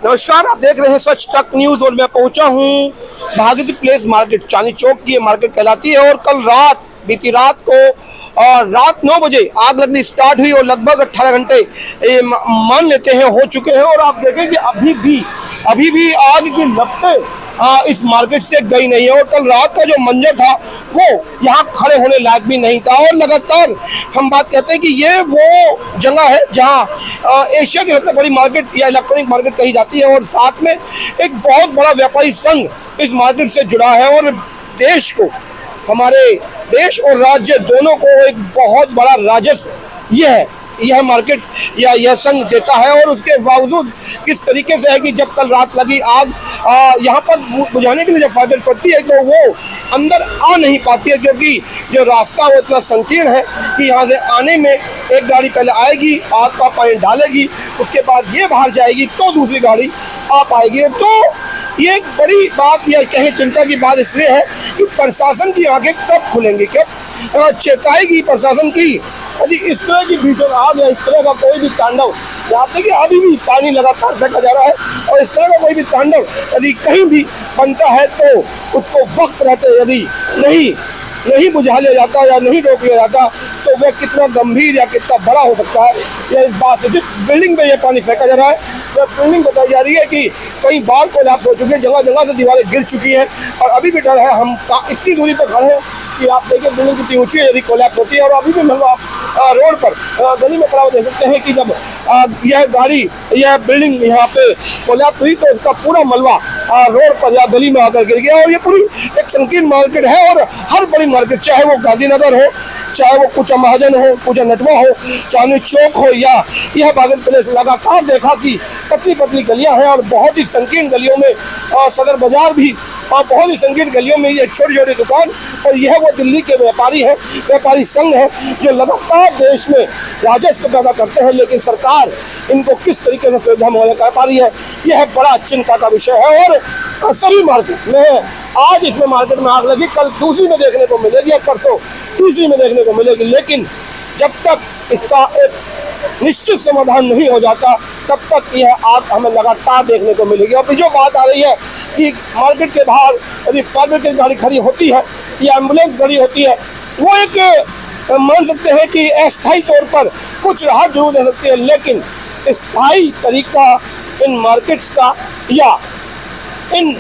नमस्कार, आप देख रहे हैं सच तक न्यूज और मैं पहुंचा हूं भागीरथी प्लेस मार्केट। चांदनी चौक की ये मार्केट कहलाती है और कल रात बीती रात को रात 9 बजे आग लगनी स्टार्ट हुई और लगभग 18 घंटे मान लेते हैं हो चुके हैं। और आप देखें कि अभी भी आग की लपटें इस मार्केट से गई नहीं है। और कल रात का जो मंजर था वो यहाँ खड़े होने लायक भी नहीं था। और लगातार हम बात कहते हैं कि ये वो जगह है जहाँ एशिया की सबसे बड़ी मार्केट या इलेक्ट्रॉनिक मार्केट कही जाती है। और साथ में एक बहुत बड़ा व्यापारी संघ इस मार्केट से जुड़ा है और देश को, हमारे देश और राज्य दोनों को एक बहुत बड़ा राजस्व यह मार्केट या यह संघ देता है। और उसके बावजूद किस तरीके से है कि जब कल रात लगी आग यहाँ पर बुझाने के लिए जब फायर पड़ती है तो वो अंदर आ नहीं पाती है, क्योंकि जो रास्ता वो इतना संकीर्ण है कि यहाँ से आने में एक गाड़ी पहले आएगी, आग का पानी डालेगी, उसके बाद ये बाहर जाएगी तो दूसरी गाड़ी आ पाएगी। तो ये एक बड़ी बात या कहें चिंता की बात इसलिए है कि प्रशासन की आंखें कब खुलेंगी, कब चेताएगी प्रशासन की यदि इस तरह की भीषण आग या इस तरह का कोई भी तांडव, यहाँ देखिए अभी भी पानी लगातार फेंका जा रहा है और इस तरह का कोई भी तांडव यदि कहीं भी बनता है तो उसको वक्त रहते यदि नहीं बुझा लिया जाता या नहीं रोक लिया जाता तो वह कितना गंभीर या कितना बड़ा हो सकता है। यह इस बात से जिस बिल्डिंग में यह पानी फेंका जा रहा है वह बिल्डिंग बताई जा रही है कि कई बार कोलैप्स हो चुकी है, जगह जगह से दीवारें गिर चुकी हैं और अभी भी डर है। हम इतनी दूरी पर खड़े हैं कि आप देखिए बिल्डिंग कितनी ऊंची है यदि कोलैप्स होती है। और अभी भी मतलब आप रोड पर गली में खड़ा हो देख सकते हैं कि जब यह बिल्डिंग यहाँ पे कोलैप्स हुई तो उसका पूरा मलबा रोड पर या गली में आकर गिर गया। और ये पूरी एक संकीर्ण मार्केट है और हर बड़ी मार्केट, चाहे वो गांधीनगर हो, चाहे वो कुचा महाजन हो, कुचा नटवा हो, चांदनी चौक हो या यह भागीरथी प्लेस, लगातार देखा कि पतली पतली गलियां हैं और बहुत ही संकीर्ण गलियों में सदर बाजार भी और बहुत ही संकीर्ण गलियों में ये छोटी छोटी दुकान। और यह वो दिल्ली के व्यापारी है, व्यापारी संघ है जो लगातार देश में राजस्व पैदा करते हैं, लेकिन सरकार इनको किस तरीके से सुविधा मुहैया कर पा रही है यह बड़ा चिंता का विषय है। और सभी मार्केट में आज इसमें मार्केट में आग लगी, कल दूसरी में देखने को मिलेगी और परसों तीसरी में देखने को मिलेगी, लेकिन जब तक इसका एक निश्चित समाधान नहीं हो जाता तब तक यह आग हमें लगातार देखने को मिलेगी। और जो बात आ रही है कि मार्केट के बाहर यदि फायर ब्रिगेड गाड़ी खड़ी होती है या एम्बुलेंस खड़ी होती है, वो एक मान सकते हैं कि अस्थायी तौर पर कुछ राहत जरूर दे सकती है, लेकिन स्थायी तरीका इन मार्केट्स का या इन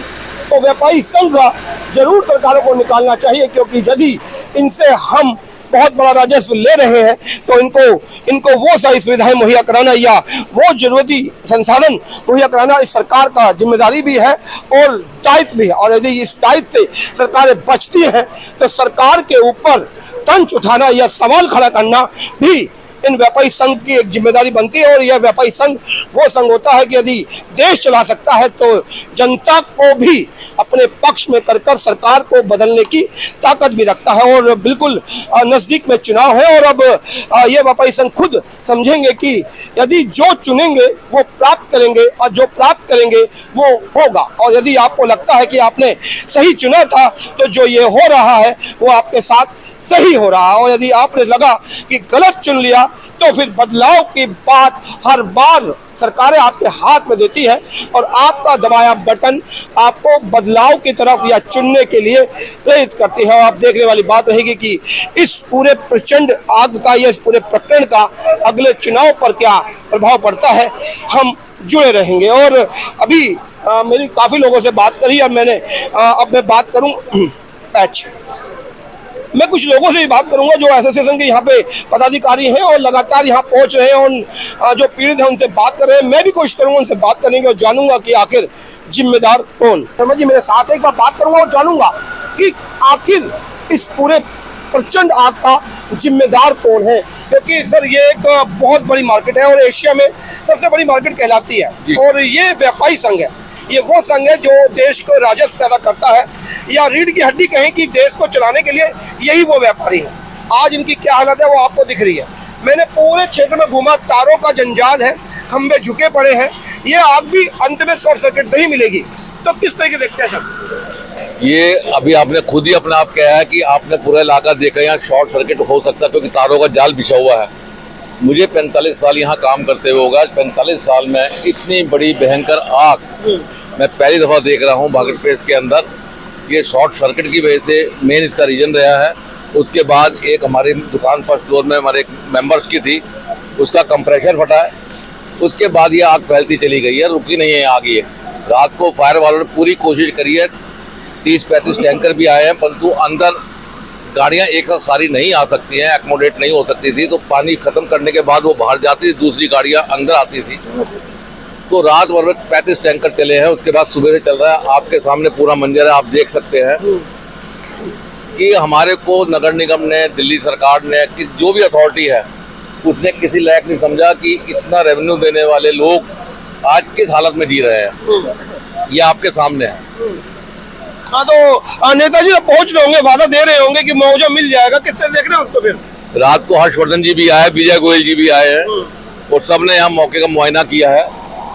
व्यापारी संघ का जरूर सरकारों को निकालना चाहिए, क्योंकि यदि इनसे हम बहुत बड़ा राजस्व ले रहे हैं तो इनको वो सारी सुविधाएं मुहैया कराना या वो जरूरती संसाधन मुहैया कराना इस सरकार का जिम्मेदारी भी है और दायित्व भी है। और यदि इस दायित्व से सरकारें बचती हैं तो सरकार के ऊपर तंज उठाना या सवाल खड़ा करना भी इन व्यापारी संघ की एक जिम्मेदारी बनती है। और यह व्यापारी संघ वो संघ होता है कि यदि देश चला सकता है तो जनता को भी अपने पक्ष में कर सरकार को बदलने की ताकत भी रखता है। और बिल्कुल नजदीक में चुनाव है और अब ये व्यापारी संघ खुद समझेंगे कि यदि जो चुनेंगे वो प्राप्त करेंगे और जो प्राप्त करेंगे वो होगा। और यदि आपको लगता है कि आपने सही चुना था तो जो ये हो रहा है वो आपके साथ सही हो रहा है। और यदि आपने लगा कि गलत चुन लिया तो फिर बदलाव की बात हर बार सरकारें आपके हाथ में देती है और आपका दबाया बटन आपको बदलाव की तरफ या चुनने के लिए प्रेरित करती है। और आप देखने वाली बात रहेगी कि इस पूरे प्रचंड आग का या इस पूरे प्रकरण का अगले चुनाव पर क्या प्रभाव पड़ता है, हम जुड़े रहेंगे। और अभी मेरी काफ़ी लोगों से बात करी और अब मैं बात करूँ मैं कुछ लोगों से भी बात करूंगा जो एसोसिएशन के यहाँ पे पदाधिकारी हैं और लगातार यहाँ पहुँच रहे हैं और जो पीड़ित हैं उनसे बात कर रहे हैं। मैं भी कोशिश करूंगा उनसे बात करने की और जानूंगा कि आखिर जिम्मेदार कौन। शर्मा जी मेरे साथ एक बार बात करूंगा और जानूंगा कि आखिर इस पूरे प्रचंड आग का जिम्मेदार कौन है, क्योंकि सर ये एक बहुत बड़ी मार्केट है और एशिया में सबसे बड़ी मार्केट कहलाती है। और ये व्यापारी संघ है, ये वो संघ है जो देश को राजस्व पैदा करता है या रीढ़ की हड्डी कहें कि देश को चलाने के लिए यही वो व्यापारी है। आज इनकी क्या हालत है वो आपको दिख रही है। मैंने पूरे क्षेत्र में घूमा, तारों का जंजाल है, खंबे झुके पड़े हैं। ये आग भी अंत में शॉर्ट सर्किट से ही मिलेगी। तो किस तरह के देखते हैं सर? ये अभी आपने खुद ही अपने आप कहा है कि आपने पूरा इलाका देखा, यहाँ शॉर्ट सर्किट हो सकता है क्योंकि तारों का जाल बिछा हुआ है। मुझे 45 साल यहाँ काम करते हुए होगा। 45 साल में इतनी बड़ी भयंकर आग मैं पहली दफ़ा देख रहा हूँ मार्केट प्लेस के अंदर। ये शॉर्ट सर्किट की वजह से मेन इसका रीजन रहा है। उसके बाद एक हमारी दुकान फर्स्ट फ्लोर में हमारे मेंबर्स की थी, उसका कंप्रेशर फटा है। उसके बाद ये आग फैलती चली गई है, रुकी नहीं है आग। ये रात को फायर वालों ने पूरी कोशिश करी है, 30-35 टैंकर भी आए हैं, परंतु अंदर गाड़ियां एक साथ सारी नहीं आ सकती हैं, एकोमोडेट नहीं हो सकती थी। तो पानी खत्म करने के बाद वो बाहर जाती थी, दूसरी गाड़ियां अंदर आती थी। तो रात भर में 35 टैंकर चले हैं। उसके बाद सुबह से चल रहा है। आपके सामने पूरा मंजर है, आप देख सकते हैं कि हमारे को नगर निगम ने, दिल्ली सरकार ने, कि जो भी अथॉरिटी है उसने किसी लायक नहीं समझा कि इतना रेवेन्यू देने वाले लोग आज किस हालत में जी रहे हैं। ये आपके सामने है। हाँ, तो नेताजी तो पहुंच रहे होंगे, वादा दे रहे होंगे कि मुआवजा मिल जाएगा, किससे देख रहे हैं उसको? फिर रात को हर्षवर्धन जी भी आए, विजय गोयल जी भी आए हैं और सबने यहाँ मौके का मुआयना किया है।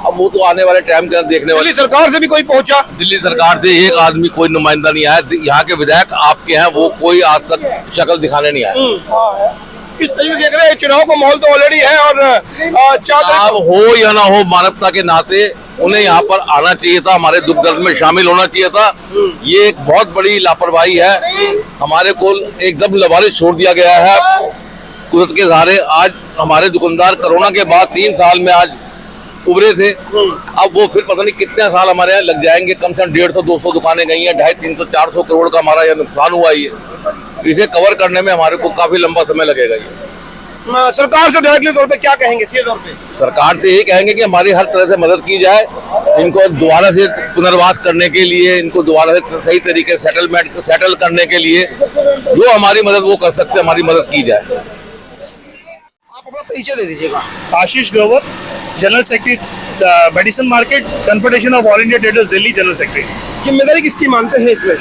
अब वो तो आने वाले टाइम के अंदर देखने वाले। दिल्ली सरकार से भी कोई पहुंचा? दिल्ली सरकार से एक आदमी, कोई नुमाइंदा नहीं आया। यहाँ के विधायक आपके हैं, वो कोई आज तक शक्ल दिखाने नहीं आया। किस तरीके से देख रहे हैं? चुनाव का माहौल तो ऑलरेडी है और अब हो या ना हो, मानवता के नाते उन्हें यहाँ पर आना चाहिए था, हमारे दुख दर्द में शामिल होना चाहिए था। ये एक बहुत बड़ी लापरवाही है। हमारे को एकदम लवारिस छोड़ दिया गया है कुदरत के सहारे। आज हमारे दुकानदार कोरोना के बाद 3 साल में आज उभरे थे। अब वो फिर पता नहीं कितने साल हमारे यहाँ लग जाएंगे। कम से कम 150-200 दुकानें गई हैं, 250-300-400 करोड़ का हमारा यह नुकसान हुआ। ये इसे कवर करने में हमारे को काफी लंबा समय लगेगा। ये सरकार से डायरेक्टली तौर पे क्या कहेंगे? सीधे तौर पे सरकार से यही कहेंगे कि हमारी हर तरह से मदद की जाए, इनको दोबारा से पुनर्वास करने के लिए, इनको दोबारा से सही तरीके से सेटल करने के लिए जो हमारी मदद वो कर सकते हैं, हमारी मदद की जाए। आप अपना परिचय दे दीजिएगा। Ashish Grover, general secretary medicine market, confederation of all India traders Delhi, general secretary. जिम्मेदारी किसकी मानते हैं इसमें?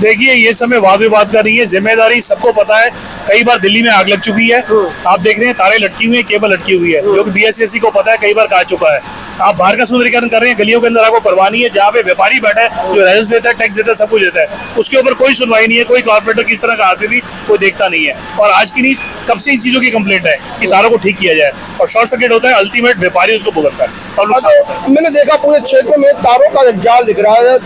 देखिए, ये समय वाद विवाद का नहीं है, जिम्मेदारी सबको पता है। कई बार दिल्ली में आग लग चुकी है, आप देख रहे हैं तारे लटकी हुई है, केबल लटकी हुई है, जो कि बीएसएससी को पता है, कई बार कहा चुका है। आप बाहर का सुंदरीकरण कर रहे हैं, गलियों के अंदर आपको परवाह नहीं है। जहाँ पे व्यापारी बैठा है, जो राजस्व देता है, टैक्स देता है, सब कुछ देता है, उसके ऊपर कोई सुनवाई नहीं है। कोई कॉर्पोरेटर किस तरह का आती थी कोई देखता नहीं है। और आज की नहीं, कब से इन चीजों की कंप्लेंट है कि तारों को ठीक किया जाए, और शॉर्ट सर्किट होता है, अल्टीमेट व्यापारी उसको भुगतता है। और मैंने देखा पूरे क्षेत्र में तारों का जाल दिख रहा है,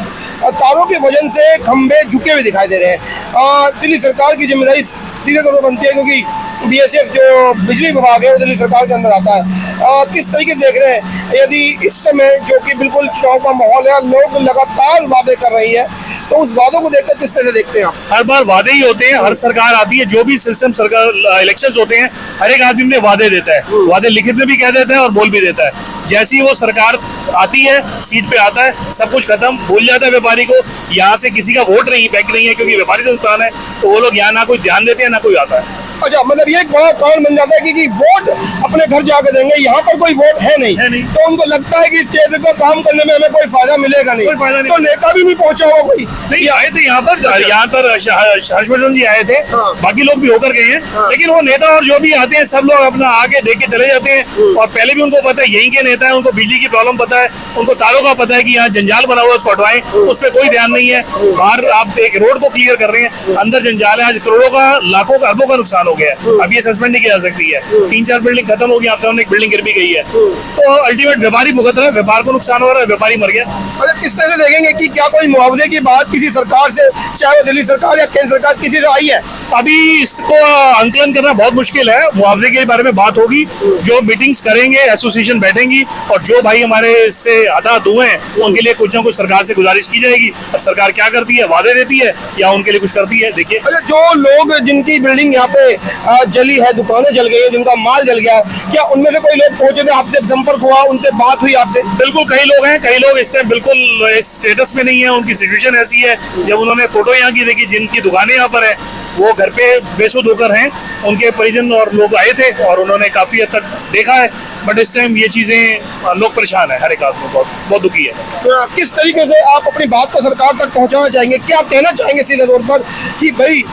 तारों के वजन से खंभे झुके हुए दिखाई दे रहे हैं। दिल्ली सरकार की जिम्मेदारी सीधे तौर पर बनती है, क्योंकि बीएसएस जो बिजली विभाग है वो दिल्ली सरकार के अंदर आता है। किस तरीके से देख रहे हैं, यदि इस समय जो कि बिल्कुल चुनाव का माहौल है, लोग लगातार वादे कर रही है, तो उस वादों को देखकर किस तरह से देखते हैं आप? हर बार वादे ही होते हैं, हर सरकार आती है, जो भी सिस्टम सरकार इलेक्शंस होते हैं, हर एक आदमी ने वादे देता है, वादे लिखित में भी कह देता है और बोल भी देता है। जैसी ही वो सरकार आती है, सीट पे आता है, सब कुछ खत्म, भूल जाता है व्यापारी को। यहाँ से किसी का वोट नहीं, बैंक नहीं है, क्योंकि व्यापारी संस्थान है, तो वो लोग यहाँ ना कोई ध्यान देते हैं ना कोई आता है। अच्छा, मतलब ये एक बड़ा कारण बन जाता है कि वोट अपने घर जाकर देंगे, यहाँ पर कोई वोट है नहीं। तो उनको लगता है कि इस क्षेत्र को काम करने में हमें कोई फायदा मिलेगा नहीं। तो नेता भी नहीं पहुंचा हुआ कोई? नहीं आए थे यहाँ पर हर्षवर्धन जी आए थे, बाकी लोग भी होकर गए हैं, लेकिन वो नेता और जो भी आते हैं सब लोग अपना आगे देख के चले जाते हैं। और पहले भी उनको पता है यहीं के नेता है, उनको बिजली की प्रॉब्लम पता है, उनको तारों का पता है कि यहाँ जंजाल बना हुआ है, उसको हटवाएं, उस पर कोई ध्यान नहीं है। बाहर आप एक रोड को क्लियर कर रहे हैं, अंदर जंजाल है, आज करोड़ों का, लाखों का, अरबों का नुकसान हो गया है। अब ये सस्पेंड नहीं किया जा सकती है। 3-4 बिल्डिंग खत्म होगी, आप सामने एक बिल्डिंग गिर भी गई है, तो अल्टीमेट व्यापारी भुगत रहा है, व्यापार को नुकसान हो रहा है, व्यापारी मर गया। मतलब किस तरह से देखेंगे कि क्या कोई मुआवजे की बात किसी सरकार से, चाहे वो दिल्ली सरकार या केंद्र सरकार, किसी से आई है? अभी इसको आंकलन करना बहुत मुश्किल है। मुआवजे के बारे में बात होगी, जो मीटिंग्स करेंगे, एसोसिएशन बैठेंगी, और जो भाई हमारे से हताहत हुए हैं उनके लिए कुछ ना कुछ सरकार से गुजारिश की जाएगी। अब सरकार क्या करती है, वादे देती है या उनके लिए कुछ करती है, देखिए। जो लोग जिनकी बिल्डिंग यहाँ पे जली है, दुकानें जल गई है, जिनका माल जल गया है, क्या उनमें से कोई लोग पहुंचे थे, आपसे संपर्क हुआ, उनसे बात हुई आपसे? बिल्कुल, कई लोग हैं, कई लोग इस टाइम बिल्कुल इस स्टेटस में नहीं है, उनकी सिचुएशन ऐसी है। जब उन्होंने फोटो यहाँ की देखी, जिनकी दुकानें यहाँ पर है, वो घर पे बेसुध होकर हैं, उनके परिजन और लोग आए थे और उन्होंने काफी हद तक देखा है। बट इस टाइम ये चीजें, लोग परेशान है, हर एक आदमी बहुत दुखी है। किस तरीके से आप अपनी बात को सरकार तक पहुंचाना चाहेंगे? क्या आप कहना चाहेंगे सीधे तौर पर कि भाई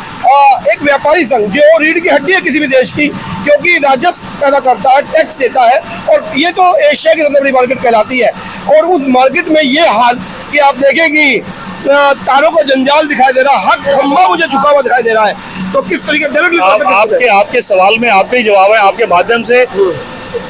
एक व्यापारी संघ जो रीढ़ की हड्डी है किसी भी देश की, क्योंकि राजस्व पैदा करता है, टैक्स देता है, और ये तो एशिया की सबसे बड़ी मार्केट कहलाती है, और उस मार्केट में ये हाल कि आप देखें कि तारों का जंजाल दिखाई दे रहा है, हर खंभा मुझे झुका हुआ दिखाई दे रहा है, तो किस तरीके डायरेक्टली आपके सवाल में आपका ही जवाब है। आपके माध्यम से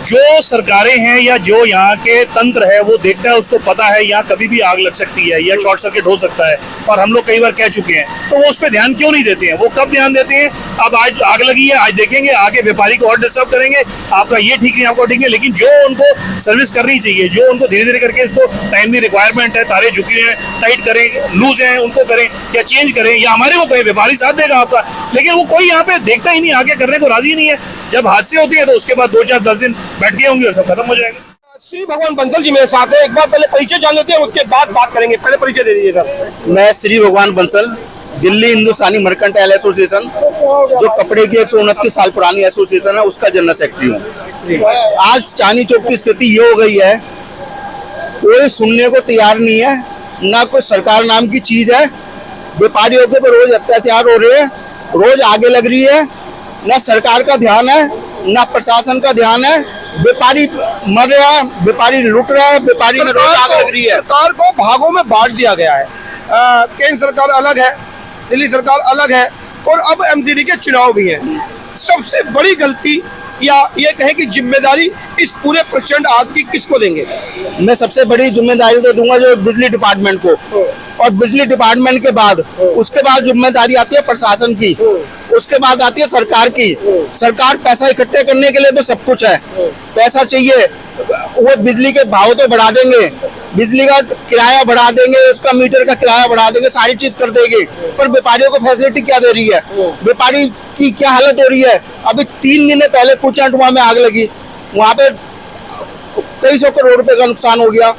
जो सरकारें हैं या जो यहाँ के तंत्र है वो देखता है, उसको पता है यहाँ कभी भी आग लग सकती है या शॉर्ट सर्किट हो सकता है, और हम लोग कई बार कह चुके हैं, तो वो उस पर ध्यान क्यों नहीं देते हैं? वो कब ध्यान देते हैं? अब आज आग लगी है, आज देखेंगे, आगे व्यापारी को और डिस्टर्ब करेंगे, आपका ये ठीक नहीं, आपको ठीक नहीं, लेकिन जो उनको सर्विस करनी चाहिए, जो उनको धीरे धीरे करके इसको टाइमली रिक्वायरमेंट है, तारे झुकी हैं, टाइट करें, लूज हैं, उनको करें या चेंज करें या हमारे को कहें, व्यापारी साथ देगा आपका, लेकिन वो कोई यहाँ पे देखता ही नहीं, आगे करने को राजी नहीं है। जब हादसे होते हैं तो उसके बाद 2 4 10 दिन बैठ गए होंगे और सब खत्म हो जाएगा। श्री भगवान बंसल जी मेरे साथ है, एक बार पहले परिचय जान लेते हैं, उसके बाद बात करेंगे। पहले परिचय दे दीजिए सर। मैं श्री भगवान बंसल, दिल्ली हिंदुस्तानी मर्केंटाइल एसोसिएशन, जो कपड़े की 129 साल पुरानी एसोसिएशन है, उसका जनरल सेक्रेटरी हूँ। आज चांदनी चौक की स्थिति ये हो गई है, कोई सुनने को तैयार नहीं है, ना कोई सरकार नाम की चीज है। व्यापारियों के ऊपर रोज अत्याचार हो रहे हैं, रोज आगे लग रही है, ना सरकार का ध्यान है, ना प्रशासन का ध्यान है। व्यापारी मर रहा है, व्यापारी लूट रहा है, व्यापारी में रोज आग लग रही है। सरकार को भागों में बांट दिया गया है। केंद्र सरकार अलग है, दिल्ली सरकार अलग है, और अब एमसीडी के चुनाव भी हैं। सबसे बड़ी गलती या ये कहें कि जिम्मेदारी इस पूरे प्रचंड आग की किसको देंगे? मैं सबसे बड़ी जिम्मेदारी तो दूंगा जो बिजली डिपार्टमेंट को, और बिजली डिपार्टमेंट के बाद उसके बाद जिम्मेदारी आती है प्रशासन की, उसके बाद आती है सरकार की। सरकार पैसा इकट्ठे करने के लिए तो सब कुछ है, पैसा चाहिए, वो बिजली के भाव तो बढ़ा देंगे, बिजली का किराया बढ़ा देंगे, उसका मीटर का किराया बढ़ा देंगे, सारी चीज कर देंगे, पर व्यापारियों को फैसिलिटी क्या दे रही है? व्यापारी की क्या हालत हो रही है? अभी 3 महीने पहले कुचाटुआ में आग लगी, वहां पे कई 100 करोड़ रुपए का नुकसान हो गया।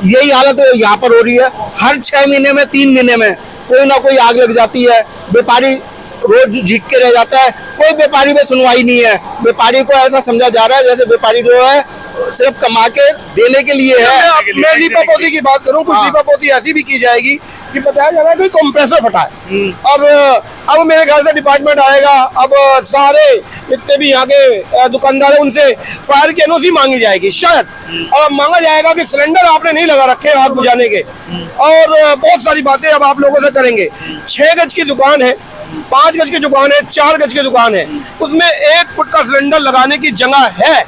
यही हालत यहाँ पर हो रही है। हर 6 महीने में 3 महीने में कोई ना कोई आग लग जाती है, व्यापारी रोज झीक के रह जाता है, कोई व्यापारी में सुनवाई नहीं है। व्यापारी को ऐसा समझा जा रहा है जैसे व्यापारी जो है सिर्फ कमा के देने के लिए है। मैं लीपापोती की बात करूं, कुछ लीपापोती ऐसी भी की जाएगी कि बताया जा रहा है कि कंप्रेसर फटा है। अब मेरे ख्याल से डिपार्टमेंट आएगा, अब सारे जितने भी यहाँ के दुकानदार है उनसे फायर की एनओसी मांगी जाएगी शायद, और मांगा जाएगा कि सिलेंडर आपने नहीं लगा रखे आग बुझाने के, और बहुत सारी बातें अब आप लोगों से करेंगे। 6 गज की दुकान है, 5 गज की दुकान है, 4 गज की दुकान है, उसमें 1 फुट का सिलेंडर लगाने की जगह है,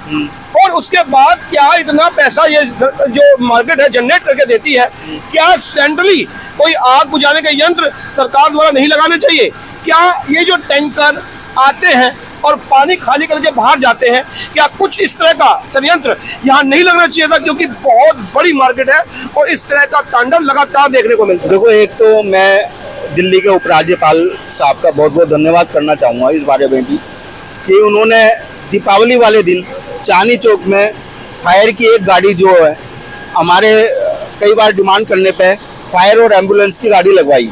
और उसके बाद क्या इतना पैसा ये जो मार्केट है जनरेट करके देती है? क्या सेंट्रली कोई आग बुझाने के यंत्र सरकार द्वारा नहीं लगाने चाहिए? क्या ये जो टैंकर आते हैं और पानी खाली करके बाहर जाते हैं, क्या कुछ इस तरह का षड्यंत्र यहाँ नहीं लगना चाहिए था? क्योंकि बहुत बड़ी मार्केट है और इस तरह का तांडव लगातार देखने को मिलता है। देखो, एक तो मैं दिल्ली के उपराज्यपाल साहब का बहुत बहुत धन्यवाद करना चाहूँगा इस बारे में भी, कि उन्होंने दीपावली वाले दिन चांदनी चौक में फायर की एक गाड़ी जो है, हमारे कई बार डिमांड करने पे फायर और एम्बुलेंस की गाड़ी लगवाई।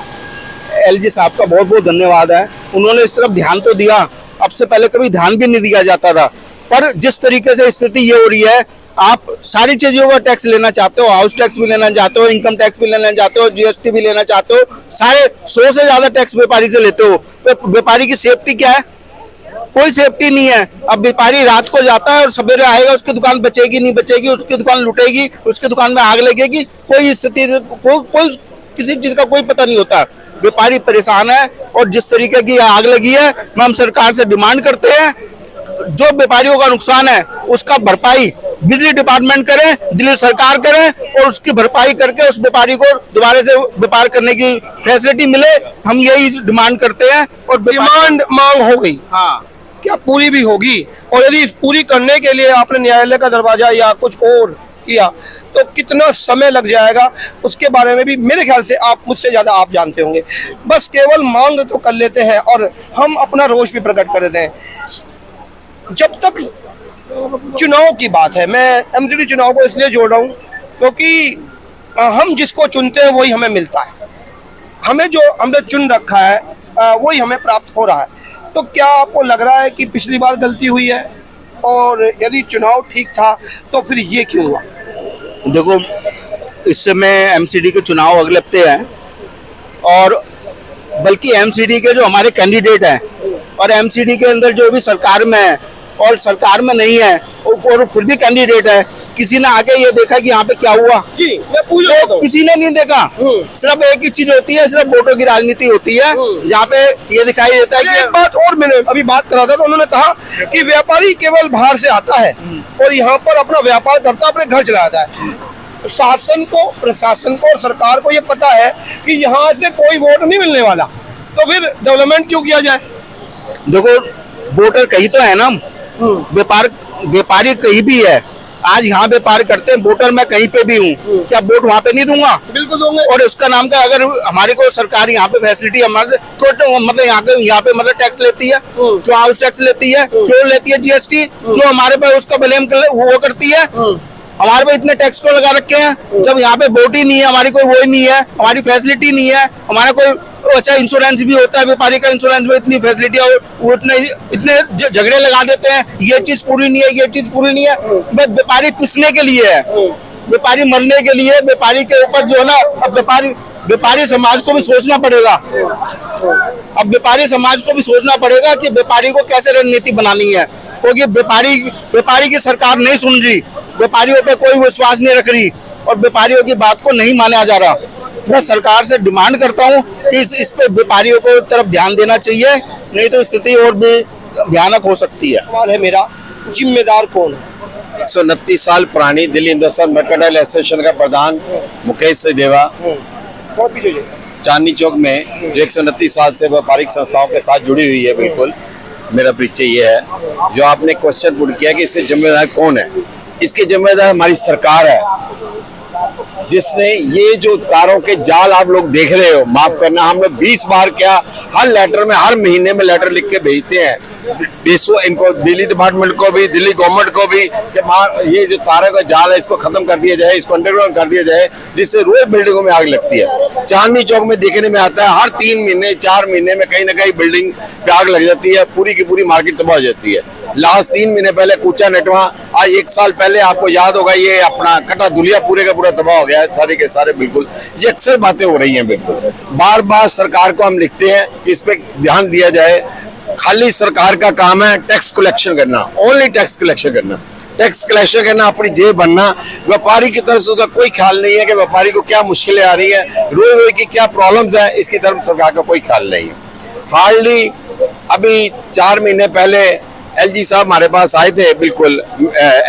एलजी साहब का बहुत बहुत धन्यवाद है, उन्होंने इस तरफ ध्यान तो दिया, अब से पहले कभी ध्यान भी नहीं दिया जाता था। पर जिस तरीके से स्थिति ये हो रही है, आप सारी चीजों का टैक्स लेना चाहते हो, हाउस टैक्स भी लेना चाहते हो, इनकम टैक्स भी लेना चाहते हो, जीएसटी भी लेना चाहते हो, सारे 100 से ज्यादा टैक्स व्यापारी से लेते हो, तो व्यापारी की सेफ्टी क्या है? कोई सेफ्टी नहीं है। अब व्यापारी रात को जाता है और सवेरे आएगा, उसकी दुकान बचेगी नहीं बचेगी, उसकी दुकान लूटेगी, उसकी दुकान में आग लगेगी, कोई स्थिति कोई किसी चीज का कोई पता नहीं होता। व्यापारी परेशान है, और जिस तरीके की आग लगी है, हम सरकार से डिमांड करते हैं जो व्यापारियों का नुकसान है उसका भरपाई बिजली डिपार्टमेंट करे, दिल्ली सरकार करे, और उसकी भरपाई करके उस व्यापारी को दोबारा से व्यापार करने की फैसिलिटी मिले। हम यही डिमांड करते हैं, और डिमांड मांग हो गई, हाँ, क्या पूरी भी होगी? और यदि इस पूरी करने के लिए आपने न्यायालय का दरवाजा या कुछ और किया तो कितना समय लग जाएगा, उसके बारे में भी मेरे ख्याल से आप मुझसे ज्यादा आप जानते होंगे। बस केवल मांग तो कर लेते हैं और हम अपना रोष भी प्रकट कर देते हैं। जब तक चुनाव की बात है, मैं एमसीडी चुनाव को इसलिए जोड़ रहा हूँ क्योंकि हम जिसको चुनते हैं वही हमें मिलता है, हमें जो हमने चुन रखा है वही हमें प्राप्त हो रहा है। तो क्या आपको लग रहा है कि पिछली बार गलती हुई है, और यदि चुनाव ठीक था तो फिर ये क्यों हुआ? देखो, इस समय एमसीडी के चुनाव अगले हफ्ते हैं, और बल्कि एमसीडी के जो हमारे कैंडिडेट हैं और एमसीडी के अंदर जो भी सरकार में है और सरकार में नहीं है और फिर भी कैंडिडेट है, किसी ने आके ये देखा कि यहाँ पे क्या हुआ? जी मैं पूछ रहा तो हूँ। किसी ने नहीं देखा। सिर्फ एक ही चीज होती है, सिर्फ वोटों की राजनीति होती है, जहाँ पे ये दिखाई देता है एक कि बात और मैंने अभी बात करा था तो उन्होंने कहा कि व्यापारी केवल बाहर से आता है और यहाँ पर अपना व्यापार करता है, अपने घर चलाता है। शासन को, प्रशासन को और सरकार को ये पता है कि यहाँ से कोई वोट नहीं मिलने वाला, तो फिर डेवलपमेंट क्यों किया जाए? देखो वोटर कहीं तो है ना, व्यापारी कहीं भी है। आज यहाँ व्यापार करते हैं, वोटर मैं कहीं पे भी हूँ, क्या वोट वहाँ पे नहीं दूंगा? बिल्कुल दोगे। और उसका नाम का अगर हमारे को सरकार यहाँ पे फैसिलिटी हमारे तो मतलब यहाँ पे मतलब टैक्स लेती है, क्यों हाउस टैक्स लेती है, क्यों लेती है जीएसटी, क्यों हमारे पे उसका ब्लेम वो करती है? हमारे पे इतने टैक्स को लगा रखे हैं, जब यहाँ पे वोट ही नहीं है, हमारी कोई वो ही नहीं है, हमारी फैसिलिटी नहीं है, हमारा कोई अच्छा इंश्योरेंस भी होता है, व्यापारी का इंश्योरेंस में इतनी फैसिलिटी और वो इतने झगड़े लगा देते हैं, ये चीज पूरी नहीं है, ये चीज पूरी नहीं है। व्यापारी पिसने के लिए है, व्यापारी मरने के लिए, व्यापारी के ऊपर जो है ना, अब व्यापारी समाज को भी सोचना पड़ेगा। अब व्यापारी समाज को भी सोचना पड़ेगा कि व्यापारी को कैसे रणनीति बनानी है, क्योंकि व्यापारी की सरकार नहीं सुन रही, व्यापारियों पे कोई विश्वास नहीं रख रही और व्यापारियों की बात को नहीं माना जा रहा। मैं सरकार से डिमांड करता हूँ कि इस पे व्यापारियों को तरफ ध्यान देना चाहिए, नहीं तो स्थिति और भी भयानक हो सकती है। सवाल है मेरा, जिम्मेदार कौन है? 129 साल पुरानी दिल्ली हिंदुस्तान मर्केंटाइल एसोसिएशन का प्रधान मुकेश सचदेवा बहुत पीछे जाइए। चांदनी चौक में जो 129 साल से व्यापारिक संस्थाओं के साथ जुड़ी हुई है। बिल्कुल मेरा परिचय ये है, जो आपने क्वेश्चन पुट किया कि इसके जिम्मेदार कौन है, इसके जिम्मेदार हमारी सरकार है, जिसने ये जो तारों के जाल आप लोग देख रहे हो, माफ करना, हम लोग 20 बार क्या हर लेटर में, हर महीने में लेटर लिख के भेजते हैं इनको, दिल्ली डिपार्टमेंट को भी, दिल्ली गवर्नमेंट को भी, कि ये जो तारों का जाल है इसको खत्म कर दिया जाए, इसको अंडरग्राउंड कर दिया जाए, जिससे रोज बिल्डिंगों में आग लगती है। चांदनी चौक में देखने में आता है हर 3 महीने 4 महीने में कहीं ना कहीं बिल्डिंग पे आग लग जाती है, पूरी की पूरी मार्केट तबाह हो जाती है। लास्ट 3 महीने पहले कूचा नेटवा, आज 1 साल पहले आपको याद होगा ये अपना कटा दुलिया पूरे का पूरा तबाह हो गया है, सारे के सारे। बिल्कुल ये अक्सर बातें हो रही हैं। बिल्कुल बार बार सरकार को हम लिखते हैं कि इस पे ध्यान दिया जाए। खाली सरकार का काम है टैक्स कलेक्शन करना, ओनली टैक्स कलेक्शन करना, टैक्स कलेक्शन करना, अपनी जेब बनना। व्यापारी की तरफ से उसका कोई ख्याल नहीं है कि व्यापारी को क्या मुश्किलें आ रही है, रोज की क्या प्रॉब्लम्स है, इसकी तरफ सरकार का कोई ख्याल नहीं है। हार्डली अभी 4 महीने पहले एलजी साहब हमारे पास आए थे, बिल्कुल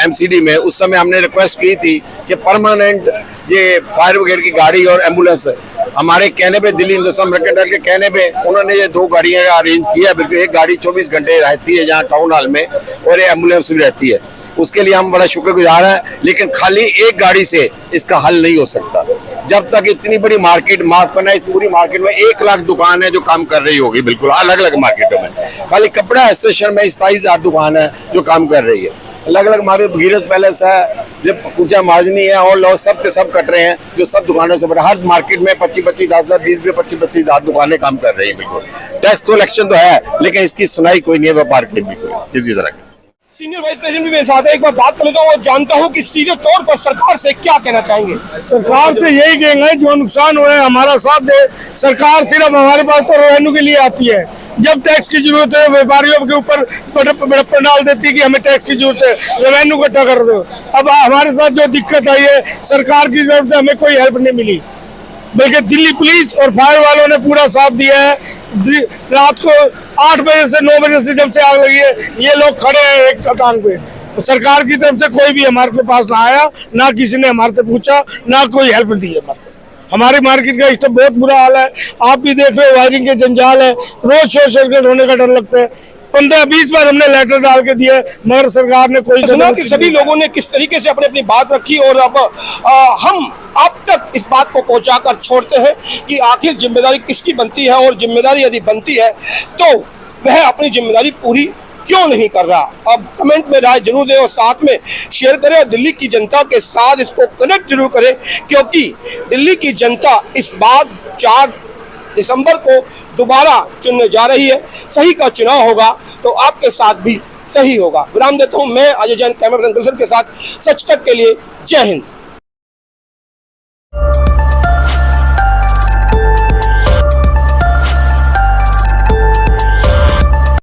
एमसीडी में। उस समय हमने रिक्वेस्ट की थी कि परमानेंट ये फायर ब्रिगेड की गाड़ी और एम्बुलेंस हमारे कहने पे, दिल्ली हिंदुस्तान मर्केंटाइल के कहने पे उन्होंने ये 2 गाड़ियां का अरेंज किया। बिल्कुल एक गाड़ी 24 घंटे रहती है यहाँ टाउन हॉल में और ये एम्बुलेंस भी रहती है, उसके लिए हम बड़ा शुक्रगुजार हैं। लेकिन खाली एक गाड़ी से इसका हल नहीं हो सकता। जब तक इतनी बड़ी मार्केट, माफ करना, इस पूरी मार्केट में 1 लाख दुकान है जो काम कर रही होगी, बिल्कुल अलग अलग मार्केटों में। खाली कपड़ा एसोसिएशन में 27,000 दुकान है जो काम कर रही है। अलग अलग मार्केट, भगीरथ पैलेस है, जब कुचा मार्जनी है और लोग सब के सब कट रहे हैं, जो सब दुकानों से बड़ा, हर मार्केट में 25-25, 10,000, 20, 25-25,000 दुकानें काम कर रही है। बिल्कुल टैक्स कलेक्शन तो है, लेकिन इसकी सुनाई कोई नहीं है व्यापार के बिल्कुल किसी तरह की। सीनियर वाइस प्रेसिडेंट भी मेरे साथ है, एक बार बात कर लेता हूँ और जानता हूँ कि सीधे तौर पर सरकार से क्या कहना चाहेंगे। सरकार से यही कहेंगे जो नुकसान हुए हमारा साथ दे। सरकार सिर्फ हमारे पास तो रेवेन्यू के लिए आती है, जब टैक्स की जरूरत है व्यापारियों के ऊपर बड़प्पन डाल देती है कि हमें टैक्स की जरूरत है, रेवेन्यू इकट्ठा कर दो। अब हमारे साथ जो दिक्कत आई है, सरकार की तरफ से हमें कोई हेल्प नहीं मिली, बल्कि दिल्ली पुलिस और फायर वालों ने पूरा साथ दिया है। रात को 8 बजे से 9 बजे से जब से आग लगी है, ये लोग खड़े हैं एक टांग पे। तो सरकार की तरफ से कोई भी हमारे पास ना आया, ना किसी ने हमारे से पूछा, ना कोई हेल्प दी है हमारे। हमारी मार्केट का इस टाइम बहुत बुरा हाल है, आप भी देख रहे हो, वायरिंग के जंजाल है, रोज शॉर्ट सर्किट होने का डर लगता है। 15-20 बार हमने लेटर डाल के दिए, मगर सरकार ने कोई सुना कि सभी लोगों ने किस तरीके से अपनी अपनी बात रखी और अब हम आप तक इस बात को पहुंचाकर छोड़ते हैं कि आखिर जिम्मेदारी किसकी बनती है, और जिम्मेदारी यदि बनती है तो वह अपनी जिम्मेदारी पूरी क्यों नहीं कर रहा। अब कमेंट में राय जरूर दें और साथ में शेयर करें और दिल्ली की जनता के साथ इसको कनेक्ट जरूर करें, क्योंकि दिल्ली की जनता इस बार 4 दिसंबर को दोबारा चुनने जा रही है। सही का चुनाव होगा तो आपके साथ भी सही होगा। विराम देता हूं मैं अजय जैन, कैमरा पर्सन के साथ, सच तक के लिए जय हिंद।